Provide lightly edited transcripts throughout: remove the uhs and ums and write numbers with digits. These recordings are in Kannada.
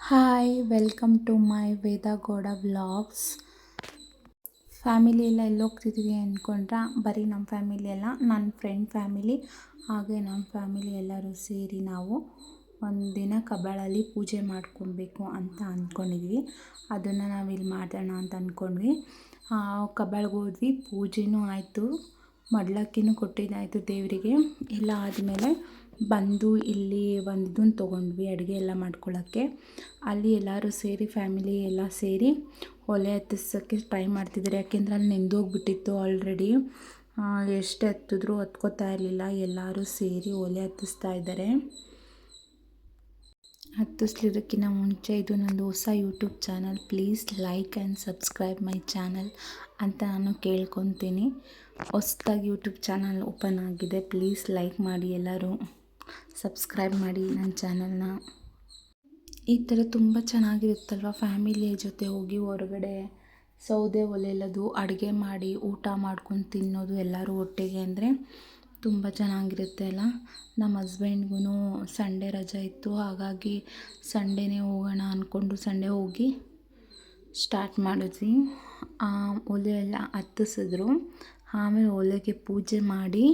Hi welcome to my Veda Gowda vlogs. Family ಎಲ್ಲ ಎಲ್ಲೋಗ್ತಿದ್ದೀವಿ ಅಂದ್ಕೊಂಡ್ರೆ ಬರೀ ನಮ್ಮ ಫ್ಯಾಮಿಲಿ ಎಲ್ಲ, ನನ್ನ ಫ್ರೆಂಡ್ ಫ್ಯಾಮಿಲಿ ಹಾಗೆ ನಮ್ಮ ಫ್ಯಾಮಿಲಿ ಎಲ್ಲರೂ ಸೇರಿ ನಾವು ಒಂದಿನ ಕಬ್ಬಾಳಲ್ಲಿ ಪೂಜೆ ಮಾಡ್ಕೊಬೇಕು ಅಂತ ಅಂದ್ಕೊಂಡಿದ್ವಿ. ಅದನ್ನು ನಾವಿಲ್ಲಿ ಮಾಡೋಣ ಅಂತ ಅಂದ್ಕೊಂಡ್ವಿ. ಕಬ್ಬಾಳಿಗೆ ಹೋದ್ವಿ, ಪೂಜೆನೂ ಆಯಿತು, ಮಡ್ಲಕ್ಕಿನೂ ಕೊಟ್ಟಿದ್ದಾಯಿತು ದೇವರಿಗೆ. ಎಲ್ಲ ಆದಮೇಲೆ ಬಂದು ಇಲ್ಲಿ ಒಂದು ಇದನ್ನು ತೊಗೊಂಡ್ವಿ ಅಡುಗೆ ಎಲ್ಲ ಮಾಡ್ಕೊಳ್ಳೋಕ್ಕೆ. ಅಲ್ಲಿ ಎಲ್ಲರೂ ಸೇರಿ ಫ್ಯಾಮಿಲಿ ಎಲ್ಲ ಸೇರಿ ಒಲೆ ಹತ್ತಿಸೋಕ್ಕೆ ಟ್ರೈ ಮಾಡ್ತಿದ್ದಾರೆ. ಯಾಕೆಂದರೆ ಅಲ್ಲಿ ನೆಂದೋಗ್ಬಿಟ್ಟಿತ್ತು ಆಲ್ರೆಡಿ. ಎಷ್ಟು ಹತ್ತಿದ್ರೂ ಹತ್ಕೋತಾ ಇರಲಿಲ್ಲ. ಎಲ್ಲರೂ ಸೇರಿ ಒಲೆ ಹತ್ತಿಸ್ತಾ ಇದ್ದಾರೆ. ಹತ್ತಿಸ್ಲಿದ್ದಕ್ಕಿಂತ ಮುಂಚೆ ಇದು ನಂದು ಹೊಸ YouTube channel, please like and subscribe my channel ಅಂತ ನಾನು ಕೇಳ್ಕೊತೀನಿ. ಹೊಸ್ದಾಗಿ ಯೂಟ್ಯೂಬ್ ಚಾನಲ್ ಓಪನ್ ಆಗಿದೆ, ಪ್ಲೀಸ್ ಲೈಕ್ ಮಾಡಿ, ಎಲ್ಲರೂ ಸಬ್ಸ್ಕ್ರೈಬ್ ಮಾಡಿ ನನ್ನ ಚಾನಲ್ನ. ಈ ಥರ ತುಂಬ ಚೆನ್ನಾಗಿರುತ್ತಲ್ವ ಫ್ಯಾಮಿಲಿಯ ಜೊತೆ ಹೋಗಿ ಹೊರಗಡೆ ಸೌದೆ ಒಲೆಯಲ್ಲದು ಅಡುಗೆ ಮಾಡಿ ಊಟ ಮಾಡ್ಕೊಂಡು ತಿನ್ನೋದು ಎಲ್ಲರೂ ಒಟ್ಟಿಗೆ ಅಂದರೆ ತುಂಬ ಚೆನ್ನಾಗಿರುತ್ತೆ ಅಲ್ಲ. ನಮ್ಮ ಹಸ್ಬೆಂಡ್ಗೂ ಸಂಡೇ ರಜೆ ಇತ್ತು, ಹಾಗಾಗಿ ಸಂಡೇನೇ ಹೋಗೋಣ ಅಂದ್ಕೊಂಡು ಸಂಡೇ ಹೋಗಿ ಸ್ಟಾರ್ಟ್ ಮಾಡಿದ್ವಿ. ಒಲೆ ಎಲ್ಲ ಹತ್ತಿಸಿದ್ರು, ಆಮೇಲೆ ಒಲೆಗೆ ಪೂಜೆ ಮಾಡಿ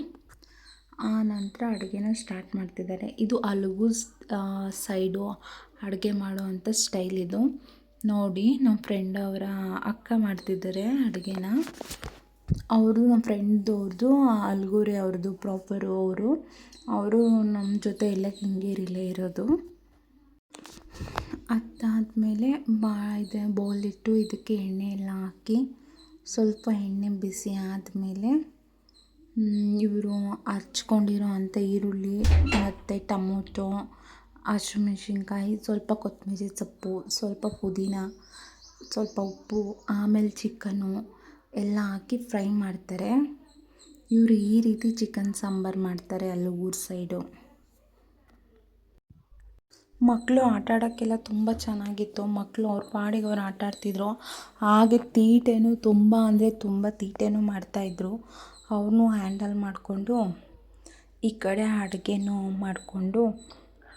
ಆ ನಂತರ ಅಡುಗೆನ ಸ್ಟಾರ್ಟ್ ಮಾಡ್ತಿದ್ದಾರೆ. ಇದು ಅಲಗೂಸ್ ಸೈಡು ಅಡುಗೆ ಮಾಡೋವಂಥ ಸ್ಟೈಲ್ ಇದು. ನೋಡಿ, ನಮ್ಮ ಫ್ರೆಂಡ್ ಅವರ ಅಕ್ಕ ಮಾಡ್ತಿದ್ದಾರೆ ಅಡುಗೆನ. ಅವರು ನಮ್ಮ ಫ್ರೆಂಡ್ದವ್ರದ್ದು ಅಲ್ಗೂರೆ ಅವ್ರದ್ದು ಪ್ರಾಪರು. ಅವರು ನಮ್ಮ ಜೊತೆ ಎಲ್ಲ ಹಿಂಗೇರಿಲೇ ಇರೋದು. ಅದಾದಮೇಲೆ ಬೌಲಿಟ್ಟು ಇದಕ್ಕೆ ಎಣ್ಣೆ ಎಲ್ಲ ಹಾಕಿ ಸ್ವಲ್ಪ ಎಣ್ಣೆ ಬಿಸಿ ಆದಮೇಲೆ ಇವರು ಹಚ್ಕೊಂಡಿರೋ ಅಂಥ ಈರುಳ್ಳಿ ಮತ್ತು ಟೊಮೊಟೊ, ಹಸಿಮೆಣ್ಸಿನ್ಕಾಯಿ, ಸ್ವಲ್ಪ ಕೊತ್ತಂಬರಿ ಸೊಪ್ಪು, ಸ್ವಲ್ಪ ಪುದೀನ, ಸ್ವಲ್ಪ ಉಪ್ಪು, ಆಮೇಲೆ ಚಿಕನ್ನು ಎಲ್ಲ ಹಾಕಿ ಫ್ರೈ ಮಾಡ್ತಾರೆ. ಇವರು ಈ ರೀತಿ ಚಿಕನ್ ಸಾಂಬಾರು ಮಾಡ್ತಾರೆ ಅಲ್ಲಿ ಊರ ಸೈಡು. ಮಕ್ಕಳು ಆಟ ಆಡೋಕ್ಕೆಲ್ಲ ತುಂಬ ಚೆನ್ನಾಗಿತ್ತು. ಮಕ್ಕಳು ಅವ್ರ ಪಾಡಿಗೆ ಅವ್ರು ಆಟ ಆಡ್ತಿದ್ರು. ಹಾಗೆ ತೀಟೆನೂ ತುಂಬ ಅಂದರೆ ತುಂಬ ತೀಟೆನೂ ಮಾಡ್ತಾಯಿದ್ರು. ಅವ್ರನ್ನೂ ಹ್ಯಾಂಡಲ್ ಮಾಡಿಕೊಂಡು ಈ ಕಡೆ ಅಡುಗೆನೂ ಮಾಡಿಕೊಂಡು,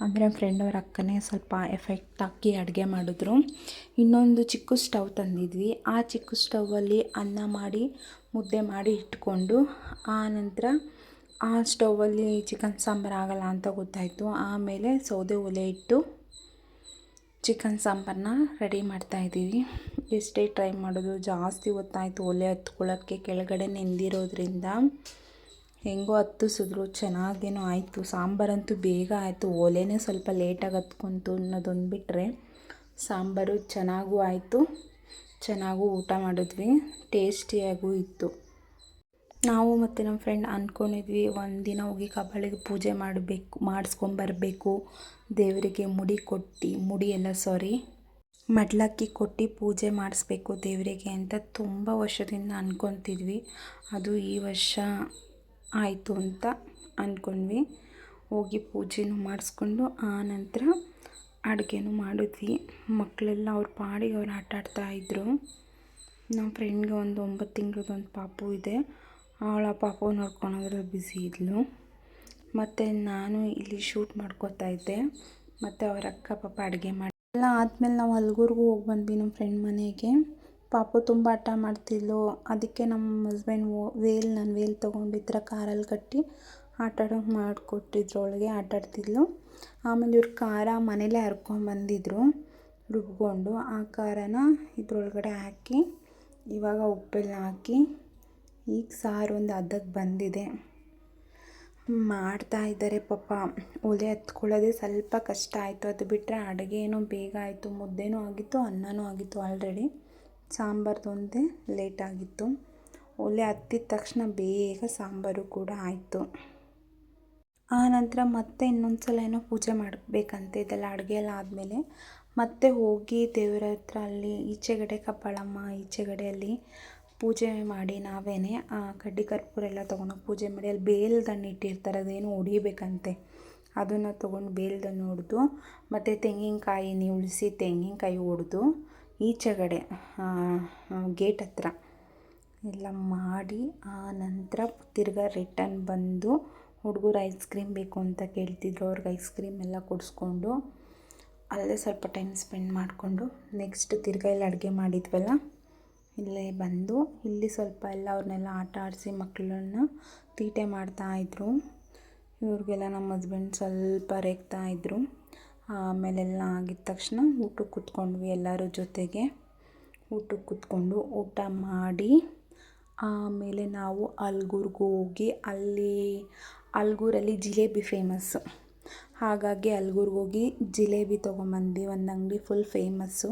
ಅಂದರೆ ಫ್ರೆಂಡ್ ಅವ್ರ ಅಕ್ಕನೇ ಸ್ವಲ್ಪ ಎಫೆಕ್ಟ್ ಹಾಕಿ ಅಡುಗೆ ಮಾಡಿದ್ರು. ಇನ್ನೊಂದು ಚಿಕ್ಕ ಸ್ಟವ್ ತಂದಿದ್ವಿ. ಆ ಚಿಕ್ಕ ಸ್ಟವ್ವಲ್ಲಿ ಅನ್ನ ಮಾಡಿ ಮುದ್ದೆ ಮಾಡಿ ಇಟ್ಕೊಂಡು, ಆ ನಂತರ ಆ ಸ್ಟವ್ವಲ್ಲಿ ಚಿಕನ್ ಸಾಂಬಾರು ಆಗೋಲ್ಲ ಅಂತ ಗೊತ್ತಾಯಿತು. ಆಮೇಲೆ ಸೌದೆ ಒಲೆ ಇಟ್ಟು ಚಿಕನ್ ಸಾಂಬಾರನ್ನ ರೆಡಿ ಮಾಡ್ತಾಯಿದ್ದೀವಿ. ಎಷ್ಟೇ ಟ್ರೈ ಮಾಡೋದು ಜಾಸ್ತಿ ಹೊತ್ತಾಯಿತು ಒಲೆ ಹತ್ಕೊಳ್ಳೋಕ್ಕೆ, ಕೆಳಗಡೆ ನೆಂದಿರೋದ್ರಿಂದ. ಹೆಂಗೋ ಹತ್ತಿಸಿದ್ರು, ಚೆನ್ನಾಗೇನೋ ಆಯಿತು. ಸಾಂಬಾರಂತೂ ಬೇಗ ಆಯಿತು, ಒಲೆನೇ ಸ್ವಲ್ಪ ಲೇಟಾಗಿ ಹತ್ಕೊಂತು ಅನ್ನೋದೊಂದು ಬಿಟ್ಟರೆ ಸಾಂಬಾರು ಚೆನ್ನಾಗೂ ಆಯಿತು, ಚೆನ್ನಾಗೂ ಊಟ ಮಾಡಿದ್ವಿ, ಟೇಸ್ಟಿಯಾಗೂ ಇತ್ತು. ನಾವು ಮತ್ತು ನಮ್ಮ ಫ್ರೆಂಡ್ ಅಂದ್ಕೊಂಡಿದ್ವಿ ಒಂದಿನ ಹೋಗಿ ಕಬ್ಬಾಳಿಗೆ ಪೂಜೆ ಮಾಡಿಸ್ಕೊಂಬರ್ಬೇಕು, ದೇವರಿಗೆ ಮಡ್ಲಕ್ಕಿ ಕೊಟ್ಟು ಪೂಜೆ ಮಾಡಿಸ್ಬೇಕು ದೇವರಿಗೆ ಅಂತ ತುಂಬ ವರ್ಷದಿಂದ ಅಂದ್ಕೊತಿದ್ವಿ. ಅದು ಈ ವರ್ಷ ಆಯಿತು ಅಂತ ಅಂದ್ಕೊಂಡ್ವಿ. ಹೋಗಿ ಪೂಜೆನೂ ಮಾಡಿಸ್ಕೊಂಡು ಆ ನಂತರ ಅಡುಗೆನೂ ಮಾಡಿದ್ವಿ. ಮಕ್ಕಳೆಲ್ಲ ಅವ್ರ ಪಾಡಿಗೆ ಅವ್ರು ಆಟ ಆಡ್ತಾಯಿದ್ರು. ನಮ್ಮ ಫ್ರೆಂಡ್ಗೆ ಒಂದು 9 ತಿಂಗಳದೊಂದು ಪಾಪು ಇದೆ. ಅವಳ ಪಾಪು ನೋಡ್ಕೊಳೋದ್ರಲ್ಲಿ ಬ್ಯುಸಿ ಇದ್ಲು. ಮತ್ತು ನಾನು ಇಲ್ಲಿ ಶೂಟ್ ಮಾಡ್ಕೋತಾ ಇದ್ದೆ. ಮತ್ತು ಅವರ ಅಕ್ಕ ಪಾಪ ಅಡುಗೆ ಮಾಡಿ ಎಲ್ಲ ಆದಮೇಲೆ ನಾವು ಅಲ್ಗೂರ್ಗೂ ಹೋಗಿ ಬಂದ್ವಿ ನಮ್ಮ ಫ್ರೆಂಡ್ ಮನೆಗೆ. ಪಾಪು ತುಂಬ ಹಠ ಮಾಡ್ತಿದ್ಲು. ಅದಕ್ಕೆ ನಮ್ಮ ಹಸ್ಬೆಂಡ್ ನಾನು ವೇಲ್ ತೊಗೊಂಡು ಈ ಥರ ಕಾರಲ್ಲಿ ಕಟ್ಟಿ ಆಟ ಆಡೋಂಗೆ ಮಾಡಿಕೊಟ್ಟಿದ್ರು. ಅವಳಿಗೆ ಆಟ ಆಡ್ತಿದ್ಲು. ಆಮೇಲೆ ಇವ್ರು ಖಾರ ಮನೇಲೇ ಹರ್ಕೊಂಬಂದಿದ್ರು ರುಬ್ಕೊಂಡು. ಆ ಖಾರನ ಇದ್ರೊಳಗಡೆ ಹಾಕಿ ಇವಾಗ ಉಪ್ಪೆಲ್ಲ ಹಾಕಿ ಈಗ ಸಾರು ಒಂದು ಹದಕ್ಕೆ ಬಂದಿದೆ. ಮಾಡ್ತಾಯಿದ್ದಾರೆ ಪಾಪ. ಒಲೆ ಹತ್ಕೊಳ್ಳೋದೇ ಸ್ವಲ್ಪ ಕಷ್ಟ ಆಯಿತು. ಅದು ಬಿಟ್ಟರೆ ಅಡುಗೆ ಏನೋ ಬೇಗ ಆಯಿತು. ಮುದ್ದೆನೂ ಆಗಿತ್ತು, ಅನ್ನನೂ ಆಗಿತ್ತು ಆಲ್ರೆಡಿ. ಸಾಂಬಾರ್ದೊಂದೇ ಲೇಟಾಗಿತ್ತು. ಒಲೆ ಹತ್ತಿದ ತಕ್ಷಣ ಬೇಗ ಸಾಂಬಾರು ಕೂಡ ಆಯಿತು. ಆ ನಂತರ ಮತ್ತೆ ಇನ್ನೊಂದು ಸಲ ಏನೋ ಪೂಜೆ ಮಾಡಬೇಕಂತೆ. ಇದೆಲ್ಲ ಅಡುಗೆ ಎಲ್ಲ ಆದಮೇಲೆ ಮತ್ತೆ ಹೋಗಿ ದೇವರ ಹತ್ರ ಅಲ್ಲಿ ಈಚೆಗಡೆ ಕಬ್ಬಾಳಮ್ಮ ಈಚೆಗಡೆಯಲ್ಲಿ ಪೂಜೆ ಮಾಡಿ ನಾವೇ ಕಡ್ಡಿ ಕರ್ಪೂರ ಎಲ್ಲ ತೊಗೊಂಡೋಗಿ ಪೂಜೆ ಮಾಡಿ ಅಲ್ಲಿ ಬೇಲ್ದಣ್ಣು ಇಟ್ಟಿರ್ತಾರೆ, ಅದೇನು ಹೊಡಿಬೇಕಂತೆ. ಅದನ್ನು ತೊಗೊಂಡು ಬೇಲ್ದಣ್ಣು ಹೊಡೆದು ಮತ್ತು ತೆಂಗಿನಕಾಯಿ ಉಳಿಸಿ ತೆಂಗಿನಕಾಯಿ ಹೊಡೆದು ಈಚೆಗಡೆ ಗೇಟ್ ಹತ್ರ ಎಲ್ಲ ಮಾಡಿ ಆ ನಂತರ ತಿರ್ಗಾ ರಿಟರ್ನ್ ಬಂದು ಹುಡುಗರು ಐಸ್ ಕ್ರೀಮ್ ಬೇಕು ಅಂತ ಕೇಳ್ತಿದ್ರು. ಅವ್ರಿಗೆ ಐಸ್ ಕ್ರೀಮ್ ಎಲ್ಲ ಕೊಡಿಸ್ಕೊಂಡು ಅಲ್ಲೇ ಸ್ವಲ್ಪ ಟೈಮ್ ಸ್ಪೆಂಡ್ ಮಾಡಿಕೊಂಡು ನೆಕ್ಸ್ಟ್ ತಿರ್ಗಾ ಇಲ್ಲಿ ಅಡುಗೆ ಮಾಡಿದ್ವಲ್ಲ ಇಲ್ಲೇ ಬಂದು ಇಲ್ಲಿ ಸ್ವಲ್ಪ ಎಲ್ಲ ಅವ್ರನ್ನೆಲ್ಲ ಆಟ ಆಡಿಸಿ ಮಕ್ಕಳನ್ನ ತೀಟೆ ಮಾಡ್ತಾಯಿದ್ರು. ಇವ್ರಿಗೆಲ್ಲ ನಮ್ಮ ಹಸ್ಬೆಂಡ್ ಸ್ವಲ್ಪ ರೇಗ್ತಾಯಿದ್ರು. ಆಮೇಲೆಲ್ಲ ಆಗಿದ ತಕ್ಷಣ ಊಟಕ್ಕೆ ಕೂತ್ಕೊಂಡ್ವಿ ಎಲ್ಲರ ಜೊತೆಗೆ. ಊಟಕ್ಕೆ ಕೂತ್ಕೊಂಡು ಊಟ ಮಾಡಿ ಆಮೇಲೆ ನಾವು ಅಲ್ಗೂರ್ಗೆ ಹೋಗಿ ಅಲ್ಲಿ ಅಲ್ಗೂರಲ್ಲಿ ಜಿಲೇಬಿ ಫೇಮಸ್ಸು. ಹಾಗಾಗಿ ಅಲ್ಗೂರ್ಗೆ ಹೋಗಿ ಜಿಲೇಬಿ ತೊಗೊಂಬಂದ್ವಿ. ಒಂದು ಅಂಗಡಿ ಫುಲ್ ಫೇಮಸ್ಸು.